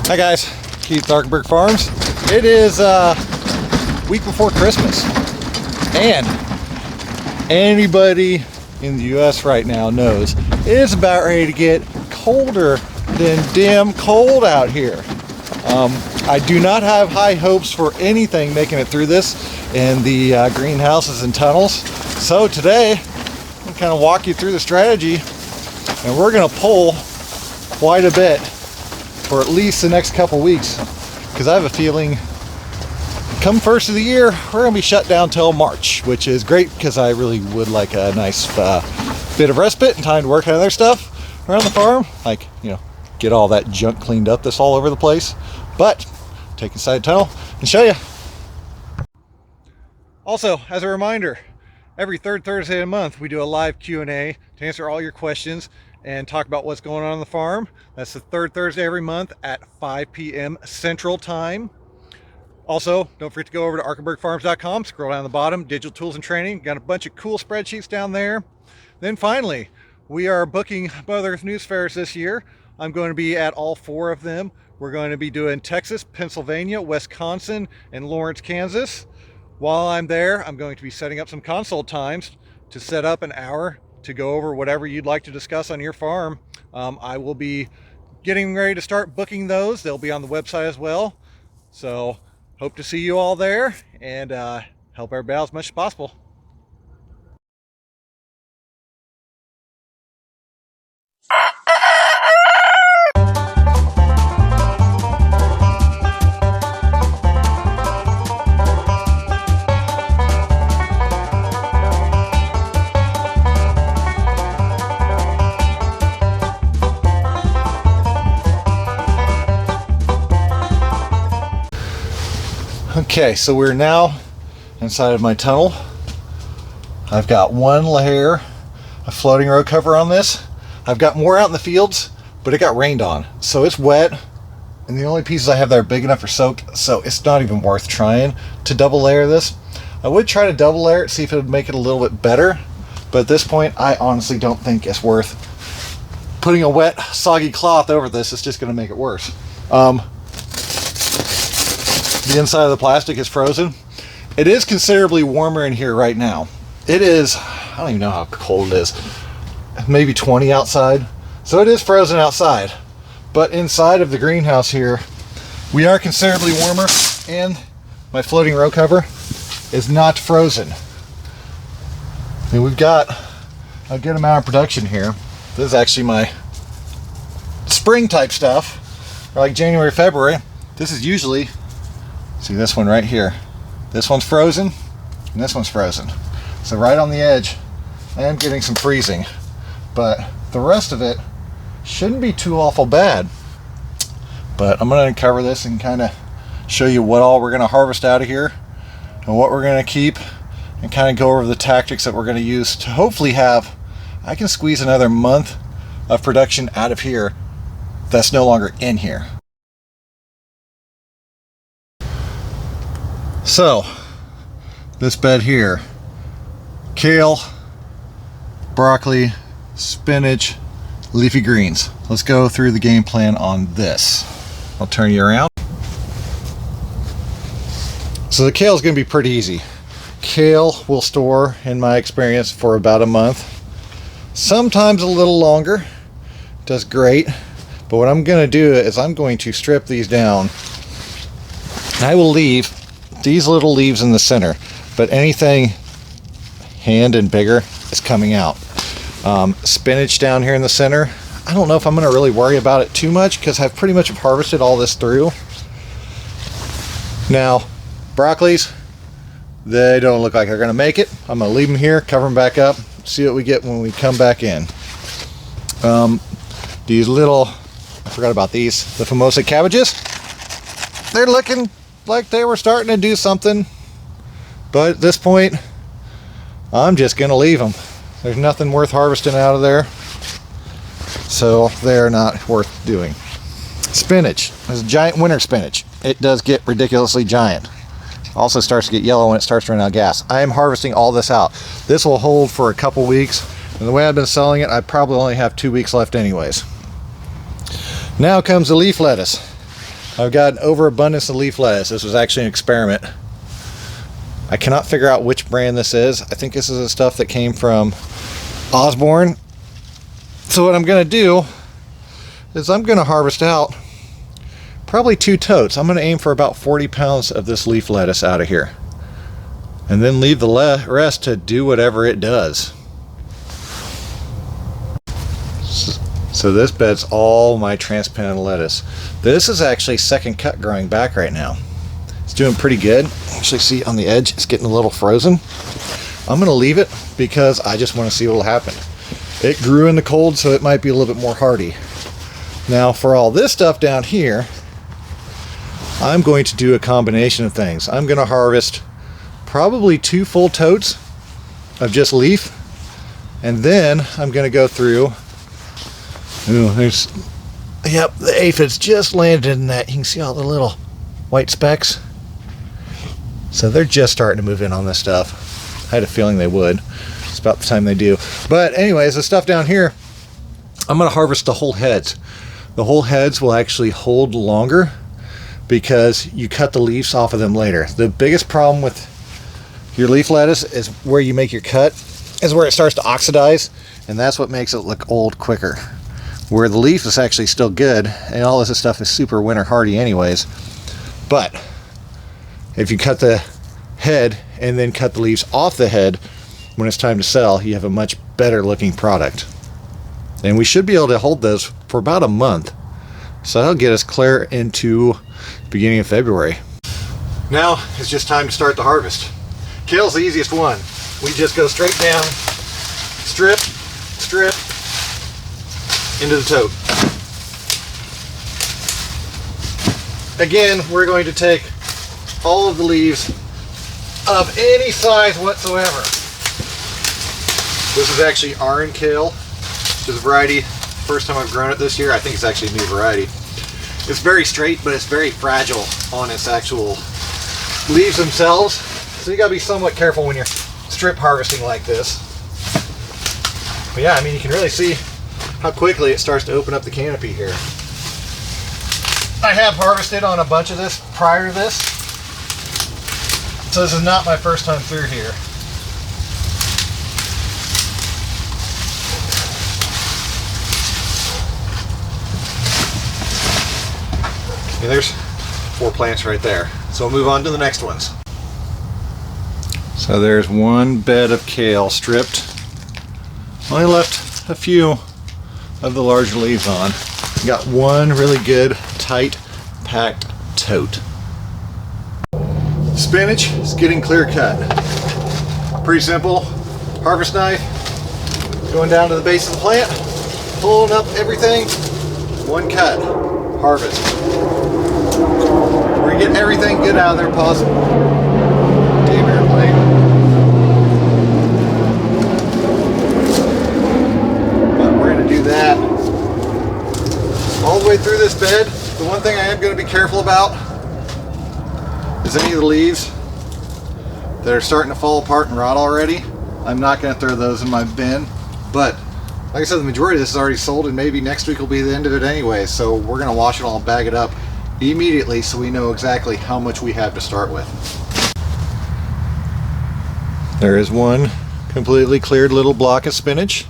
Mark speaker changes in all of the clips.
Speaker 1: Hi guys, Keith Darkenberg Farms. It is week before Christmas, and anybody in the US right now knows it's about ready to get colder than damn cold out here. I do not have high hopes for anything making it through this in the greenhouses and tunnels. So today, I'm kind of walk you through the strategy, and we're going to pull quite a bit for at least the next couple weeks, because I have a feeling come first of the year, we're going to be shut down till March, which is great because I really would like a nice bit of respite and time to work on other stuff around the farm, like, you know, get all that junk cleaned up that's all over the place. But take inside the tunnel and show you. Also, as a reminder, every third Thursday of the month we do a live Q&A to answer all your questions and talk about what's going on the farm. That's the third Thursday every month at 5 p.m. Central Time. Also, don't forget to go over to arkenbergfarms.com, scroll down the bottom, digital tools and training. Got a bunch of cool spreadsheets down there. Then finally, we are booking Mother Earth News Fairs this year. I'm going to be at all 4 of them. We're going to be doing Texas, Pennsylvania, Wisconsin, and Lawrence, Kansas. While I'm there, I'm going to be setting up some consult times to set up an hour to go over whatever you'd like to discuss on your farm. I will be getting ready to start booking those. They'll be on the website as well. So hope to see you all there and help everybody out as much as possible. Okay, so we're now inside of my tunnel. I've got one layer of floating row cover on this. I've got more out in the fields, but it got rained on, so it's wet, and the only pieces I have that are big enough for soak, so it's not even worth trying to double layer this. I would try to double layer it, see if it would make it a little bit better, but at this point I honestly don't think it's worth putting a wet, soggy cloth over this. It's just going to make it worse. The inside of the plastic is frozen. It is considerably warmer in here right now. It is, I don't even know how cold it is, maybe 20 outside. So it is frozen outside. But inside of the greenhouse here, we are considerably warmer, and my floating row cover is not frozen. I mean, we've got a good amount of production here. This is actually my spring type stuff, or like January, February. This is usually, see this one right here. This one's frozen, and this one's frozen. So right on the edge, I am getting some freezing, but the rest of it shouldn't be too awful bad. But I'm going to uncover this and kind of show you what all we're going to harvest out of here and what we're going to keep, and kind of go over the tactics that we're going to use to hopefully have, I can squeeze another month of production out of here that's no longer in here. So, this bed here, kale, broccoli, spinach, leafy greens. Let's go through the game plan on this. I'll turn you around. So the kale is going to be pretty easy. Kale will store, in my experience, for about a month. Sometimes a little longer. Does great. But what I'm going to do is I'm going to strip these down. I will leave these little leaves in the center, but anything hand and bigger is coming out. Spinach down here in the center, I don't know if I'm going to really worry about it too much because I've pretty much harvested all this through. Now, broccolis, they don't look like they're going to make it. I'm going to leave them here, cover them back up, see what we get when we come back in. These little, I forgot about these, the Famosa cabbages, they're looking like they were starting to do something, but at this point I'm just gonna leave them. There's nothing worth harvesting out of there, so they're not worth doing. Spinach is giant winter spinach. It does get ridiculously giant. Also starts to get yellow when it starts to run out of gas. I am harvesting all this out. This will hold for a couple weeks, and the way I've been selling it, I probably only have 2 weeks left anyways. Now comes the leaf lettuce. I've got an overabundance of leaf lettuce. This was actually an experiment. I cannot figure out which brand this is. I think this is the stuff that came from Osborne. So what I'm going to do is I'm going to harvest out probably 2 totes. I'm going to aim for about 40 pounds of this leaf lettuce out of here. And then leave the rest to do whatever it does. So this bed's all my transplanted lettuce. This is actually second cut growing back right now. It's doing pretty good. Actually see on the edge it's getting a little frozen. I'm going to leave it because I just want to see what will happen. It grew in the cold, so it might be a little bit more hardy. Now for all this stuff down here, I'm going to do a combination of things. I'm going to harvest probably 2 full totes of just leaf, and then I'm going to go through. Yep, the aphids just landed in that. You can see all the little white specks. So they're just starting to move in on this stuff. I had a feeling they would. It's about the time they do. But anyways, the stuff down here, I'm going to harvest the whole heads. The whole heads will actually hold longer because you cut the leaves off of them later. The biggest problem with your leaf lettuce is where you make your cut is where it starts to oxidize, and that's what makes it look old quicker. Where the leaf is actually still good, and all this stuff is super winter hardy anyways. But if you cut the head and then cut the leaves off the head when it's time to sell, you have a much better looking product. And we should be able to hold those for about a month. So that'll get us clear into the beginning of February. Now it's just time to start the harvest. Kale's the easiest one. We just go straight down, strip, strip, into the tote. Again, we're going to take all of the leaves of any size whatsoever. This is actually Aran Kale, which is a variety. First time I've grown it this year. I think it's actually a new variety. It's very straight, but it's very fragile on its actual leaves themselves. So you gotta be somewhat careful when you're strip harvesting like this. But yeah, I mean, you can really see how quickly it starts to open up the canopy here. I have harvested on a bunch of this prior to this, so this is not my first time through here. Okay, there's 4 plants right there. So we'll move on to the next ones. So there's one bed of kale stripped. Only left a few of the larger leaves on. Got one really good, tight, packed tote. Spinach is getting clear cut. Pretty simple. Harvest knife, going down to the base of the plant, pulling up everything, one cut, harvest. We're getting everything good out of there possible. Damn airplane. Do that all the way through this bed. The one thing I am going to be careful about is any of the leaves that are starting to fall apart and rot already. I'm not going to throw those in my bin, but like I said, the majority of this is already sold, and maybe next week will be the end of it anyway, so we're going to wash it all and bag it up immediately so we know exactly how much we have to start with. There is one completely cleared little block of spinach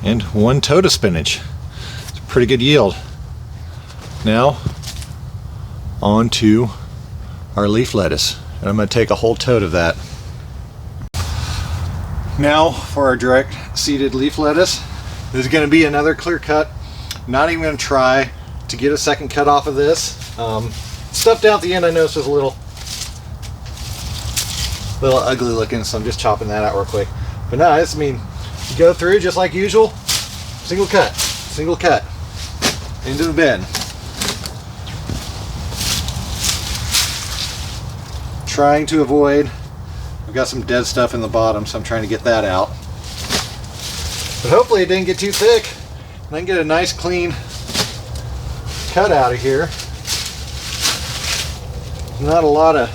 Speaker 1: and one tote of spinach. It's a pretty good yield. Now on to our leaf lettuce, and I'm going to take a whole tote of that. Now for our direct seeded leaf lettuce. This is going to be another clear cut. Not even going to try to get a second cut off of this. Stuff down at the end I noticed was a little ugly looking, so I'm just chopping that out real quick. But no, I mean, you go through just like usual, single cut, into the bin. Trying to avoid, I've got some dead stuff in the bottom, so I'm trying to get that out. But hopefully it didn't get too thick, and I can get a nice clean cut out of here. Not a lot of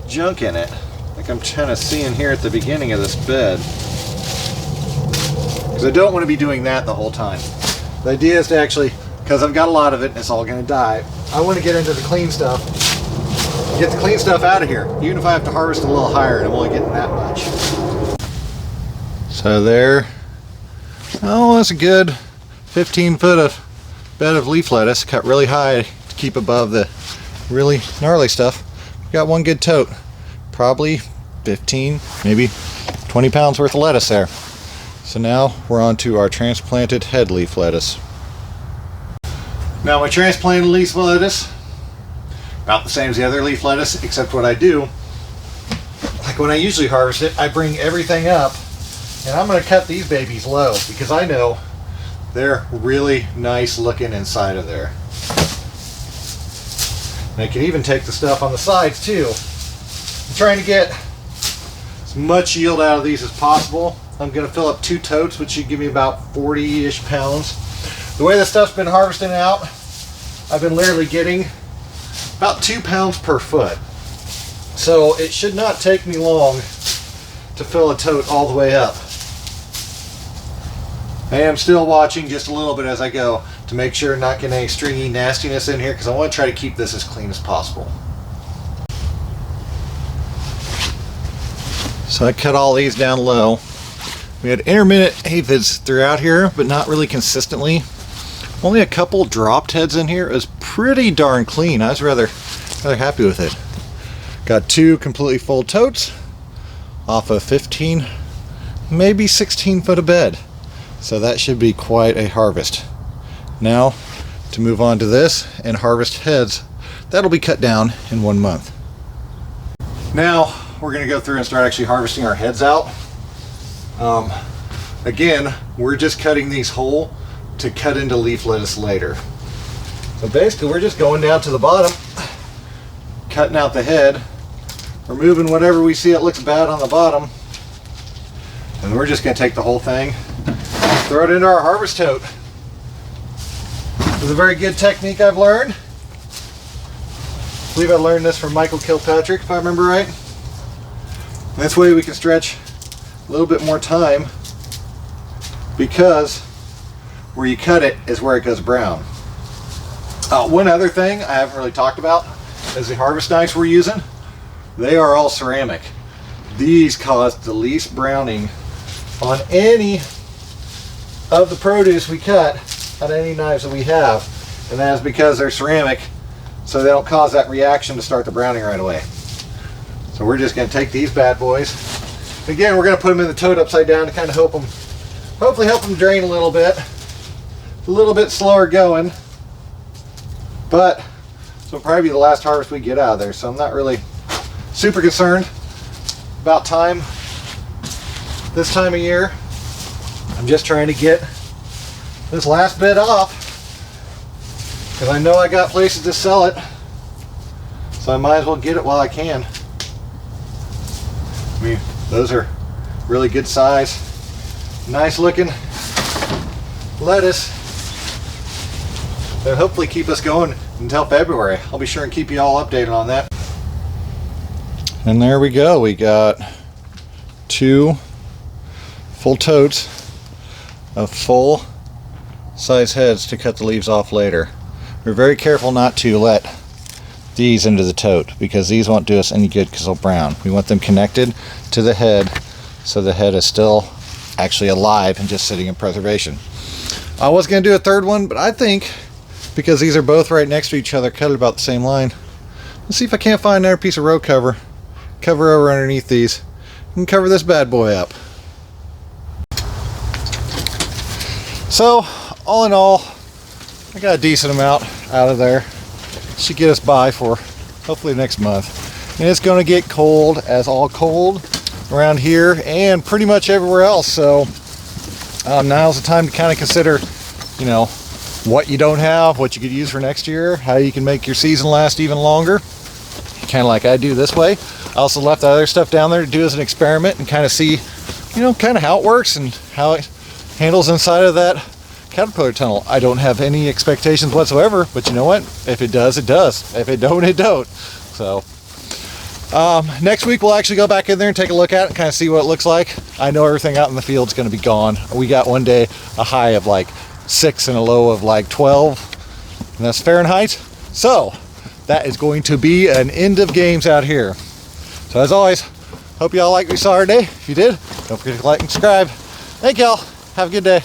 Speaker 1: junk in it, like I'm kind of seeing here at the beginning of this bed. Because I don't want to be doing that the whole time. The idea is to actually because I've got a lot of it and it's all going to die. I want to get into the clean stuff. Get the clean stuff out of here. Even if I have to harvest a little higher and I'm only getting that much. So there. Oh, that's a good 15 foot of bed of leaf lettuce. Cut really high to keep above the really gnarly stuff. Got one good tote. Probably 15, maybe 20 pounds worth of lettuce there. So now we're on to our transplanted head leaf lettuce. Now my transplanted leaf lettuce, about the same as the other leaf lettuce, except what I do, like when I usually harvest it, I bring everything up and I'm going to cut these babies low because I know they're really nice looking inside of there. And I can even take the stuff on the sides too. I'm trying to get as much yield out of these as possible. I'm going to fill up 2 totes, which should give me about 40-ish pounds. The way this stuff's been harvesting out, I've been literally getting about 2 pounds per foot. So it should not take me long to fill a tote all the way up. I am still watching just a little bit as I go to make sure I'm not getting any stringy nastiness in here because I want to try to keep this as clean as possible. So I cut all these down low. We had intermittent aphids throughout here, but not really consistently. Only a couple dropped heads in here. It was pretty darn clean. I was rather happy with it. Got 2 completely full totes off of 15, maybe 16 foot of bed. So that should be quite a harvest. Now to move on to this and harvest heads. That'll be cut down in 1 month. Now we're going to go through and start actually harvesting our heads out. Again, we're just cutting these whole to cut into leaf lettuce later. So basically we're just going down to the bottom, cutting out the head, removing whatever we see it looks bad on the bottom, and we're just going to take the whole thing, throw it into our harvest tote. This is a very good technique I've learned. I believe I learned this from Michael Kilpatrick, if I remember right. And this way we can stretch a little bit more time because where you cut it is where it goes brown. One other thing I haven't really talked about is the harvest knives we're using. They are all ceramic. These cause the least browning on any of the produce we cut on any knives that we have, and that is because they're ceramic, so they don't cause that reaction to start the browning right away. So we're just going to take these bad boys. Again, we're going to put them in the tote upside down to kind of hopefully help them drain a little bit. It's a little bit slower going, but this will probably be the last harvest we get out of there, so I'm not really super concerned about time this time of year. I'm just trying to get this last bit off because I know I got places to sell it, so I might as well get it while I can. I mean, those are really good size, nice looking lettuce that hopefully keep us going until February. I'll be sure and keep you all updated on that. And there we go. We got 2 full totes of full size heads to cut the leaves off later. We're very careful not to let these into the tote because these won't do us any good because they'll brown. We want them connected to the head so the head is still actually alive and just sitting in preservation. I was going to do a third one, but I think because these are both right next to each other, cut it about the same line. Let's see if I can't find another piece of row cover over underneath these and cover this bad boy up. So all in all, I got a decent amount out of there. Should get us by for hopefully next month. And it's going to get cold as all cold around here and pretty much everywhere else. So now's the time to kind of consider, you know, what you don't have, what you could use for next year, how you can make your season last even longer. Kind of like I do this way. I also left the other stuff down there to do as an experiment and kind of see, you know, kind of how it works and how it handles inside of that caterpillar tunnel. I don't have any expectations whatsoever, but you know what? If it does, it does. If it don't, it don't. So next week we'll actually go back in there and take a look at it and kind of see what it looks like. I know everything out in the field is going to be gone. We got one day a high of like 6 and a low of like 12 and that's Fahrenheit. So that is going to be an end of games out here. So as always, hope y'all like what you saw today. If you did, don't forget to like and subscribe. Thank y'all. Have a good day.